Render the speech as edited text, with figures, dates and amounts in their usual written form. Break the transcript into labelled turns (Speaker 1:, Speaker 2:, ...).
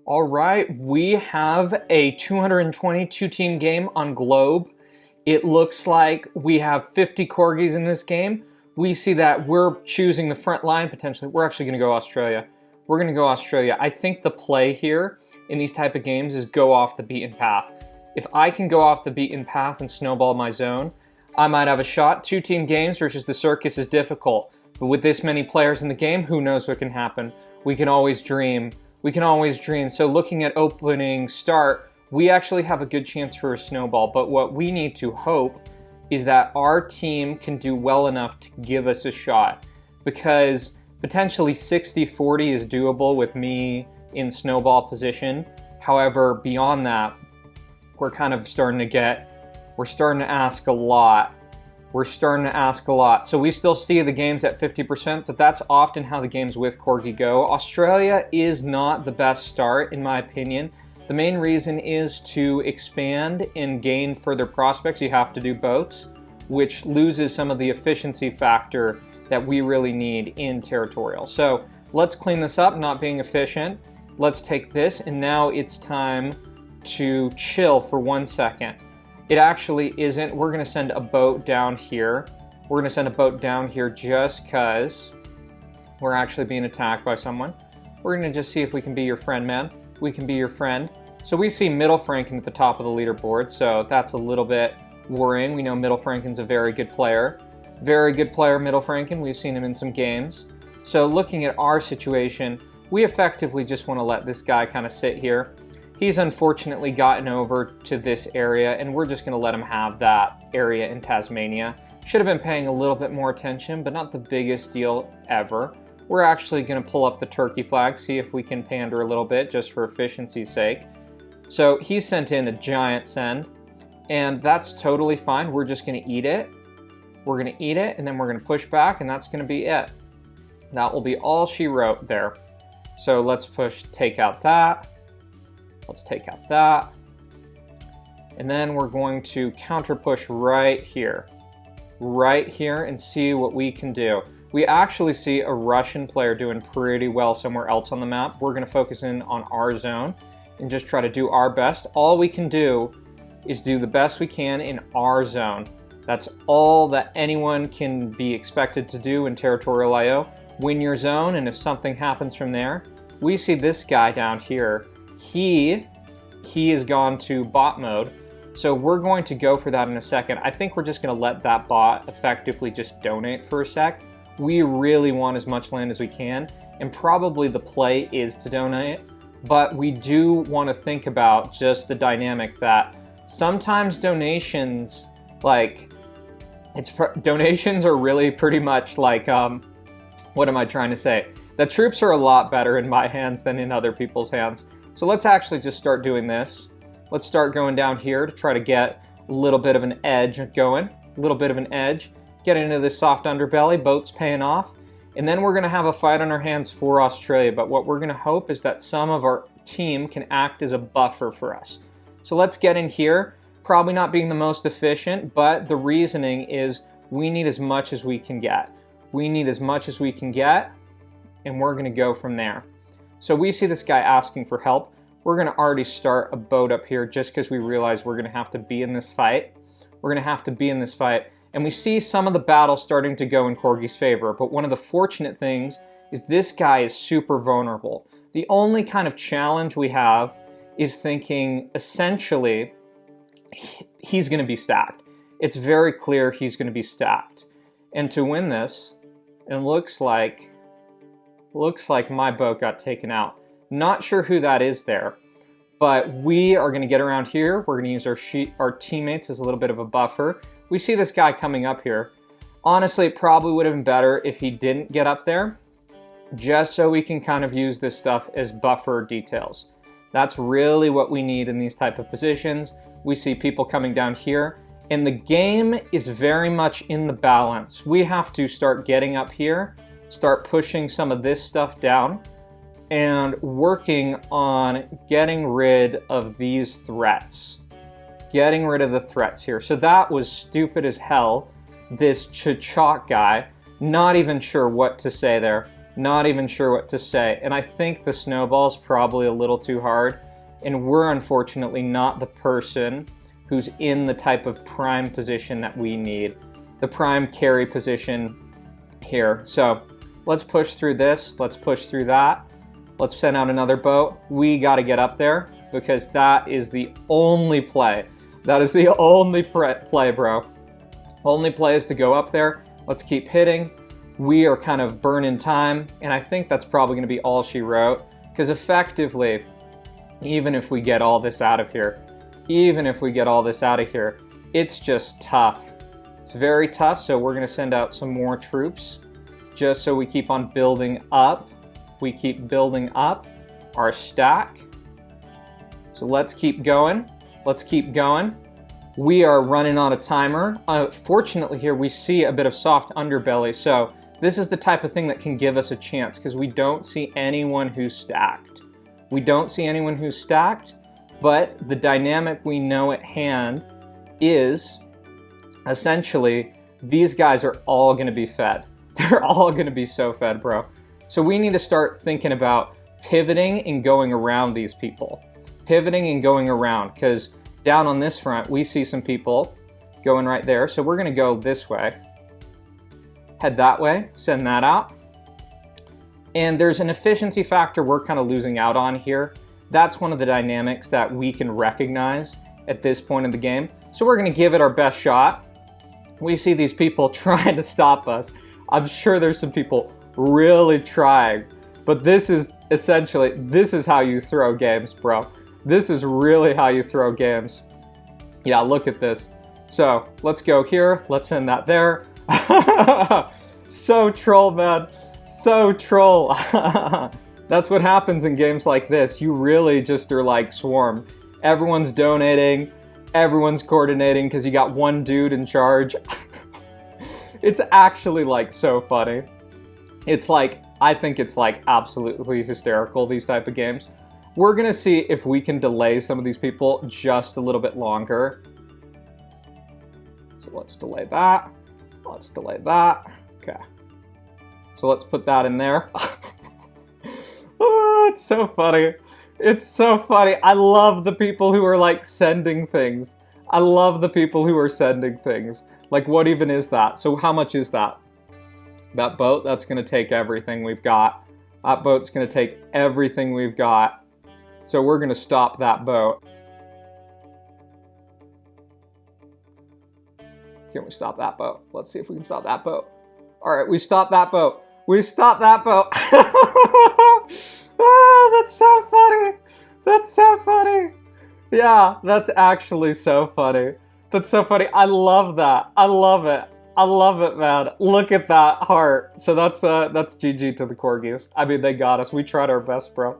Speaker 1: All right, we have a 222 team game on Globe. It looks like we have 50 Corgis in this game. We see that we're choosing the front line potentially. We're actually going to go Australia. We're going to go Australia. I think the play here in these type of games is go off the beaten path. If I can go off the beaten path and snowball my zone, I might have a shot. 2-team games versus the Circus is difficult. But with this many players in the game, who knows what can happen? We can always dream. We can always dream. So looking at opening start, we actually have a good chance for a snowball. But what we need to hope is that our team can do well enough to give us a shot. Because potentially 60-40 is doable with me in snowball position. However, beyond that, we're kind of starting to ask a lot. We're starting to ask a lot. So we still see the games at 50%, but that's often how the games with Corgi go. Australia is not the best start, in my opinion. The main reason is to expand and gain further prospects. You have to do boats, which loses some of the efficiency factor that we really need in Territorial. So let's clean this up, not being efficient. Let's take this, and now it's time to chill for 1 second. It actually isn't. We're going to send a boat down here. We're going to send a boat down here just because we're actually being attacked by someone. We're going to just see if we can be your friend, man. We can be your friend. So we see Middle Franken at the top of the leaderboard, so that's a little bit worrying. We know Middle Franken's a very good player. Very good player, Middle Franken. We've seen him in some games. So looking at our situation, we effectively just want to let this guy kind of sit here. He's unfortunately gotten over to this area, and we're just going to let him have that area in Tasmania. Should have been paying a little bit more attention, but not the biggest deal ever. We're actually going to pull up the turkey flag, see if we can pander a little bit, just for efficiency's sake. So he sent in a giant send, and that's totally fine. We're just going to eat it. We're going to eat it, and then we're going to push back, and that's going to be it. That will be all she wrote there. So let's take out that. Let's take out that. And then we're going to counter push right here, and see what we can do. We actually see a Russian player doing pretty well somewhere else on the map. We're gonna focus in on our zone and just try to do our best. All we can do is do the best we can in our zone. That's all that anyone can be expected to do in Territorialio. Win your zone, and if something happens from there, we see this guy down here. He has gone to bot mode, so we're going to go for that in a second. I think we're just going to let that bot effectively just donate for a sec. We really want as much land as we can, and probably the play is to donate, but we do want to think about just the dynamic that sometimes donations, donations are really pretty much like, what am I trying to say? The troops are a lot better in my hands than in other people's hands. So let's actually just start doing this. Let's start going down here to try to get a little bit of an edge going. A little bit of an edge. Get into this soft underbelly. Boat's paying off. And then we're going to have a fight on our hands for Australia. But what we're going to hope is that some of our team can act as a buffer for us. So let's get in here. Probably not being the most efficient, but the reasoning is we need as much as we can get. We need as much as we can get, and we're going to go from there. So we see this guy asking for help. We're going to already start a boat up here just because we realize we're going to have to be in this fight. We're going to have to be in this fight. And we see some of the battle starting to go in Corgi's favor. But one of the fortunate things is this guy is super vulnerable. The only kind of challenge we have is thinking essentially he's going to be stacked. It's very clear he's going to be stacked. And to win this, it looks like my boat got taken out. Not sure who that is there, but we are going to get around here. We're going to use our teammates as a little bit of a buffer. We see this guy coming up here. Honestly, it probably would have been better if he didn't get up there, just so we can kind of use this stuff as buffer details. That's really what we need in these type of positions. We see people coming down here, and the game is very much in the balance. We have to start getting up here, start pushing some of this stuff down, and working on getting rid of these threats. Getting rid of the threats here. So that was stupid as hell. This Chachok guy, not even sure what to say there. Not even sure what to say. And I think the snowball's probably a little too hard. And we're unfortunately not the person who's in the type of prime position that we need. The prime carry position here. So let's push through this. Let's push through that. Let's send out another boat. We got to get up there because that is the only play. That is the only play, bro. Only play is to go up there. Let's keep hitting. We are kind of burning time, and I think that's probably going to be all she wrote, because effectively, even if we get all this out of here, it's just tough. It's very tough, so we're going to send out some more troops, just so we keep on building up. We keep building up our stack. So let's keep going. Let's keep going. We are running on a timer. Fortunately here, we see a bit of soft underbelly, so this is the type of thing that can give us a chance because we don't see anyone who's stacked. We don't see anyone who's stacked, but the dynamic we know at hand is essentially these guys are all going to be fed. They're all going to be so fed, bro. So we need to start thinking about pivoting and going around these people. Pivoting and going around, because down on this front, we see some people going right there. So we're going to go this way. Head that way, send that out. And there's an efficiency factor we're kind of losing out on here. That's one of the dynamics that we can recognize at this point in the game. So we're going to give it our best shot. We see these people trying to stop us. I'm sure there's some people really trying. But this is essentially, this is how you throw games, bro. This is really how you throw games. Yeah, look at this. So let's go here. Let's send that there. So troll, man. So troll. That's what happens in games like this. You really just are like swarm. Everyone's donating. Everyone's coordinating because you got one dude in charge. It's actually like so funny. It's like, I think it's like absolutely hysterical, these type of games. We're gonna see if we can delay some of these people just a little bit longer. So let's delay that. Let's delay that. Okay. So let's put that in there. Oh, it's so funny. It's so funny. I love the people who are like sending things. I love the people who are sending things. Like, what even is that? So how much is that? That boat, that's going to take everything we've got. That boat's going to take everything we've got. So we're going to stop that boat. Can we stop that boat? Let's see if we can stop that boat. All right, we stopped that boat. We stopped that boat. Oh, that's so funny. That's so funny. Yeah, that's actually so funny. That's so funny. I love that. I love it. I love it, man. Look at that heart. So that's GG to the Corgis. I mean, they got us. We tried our best, bro.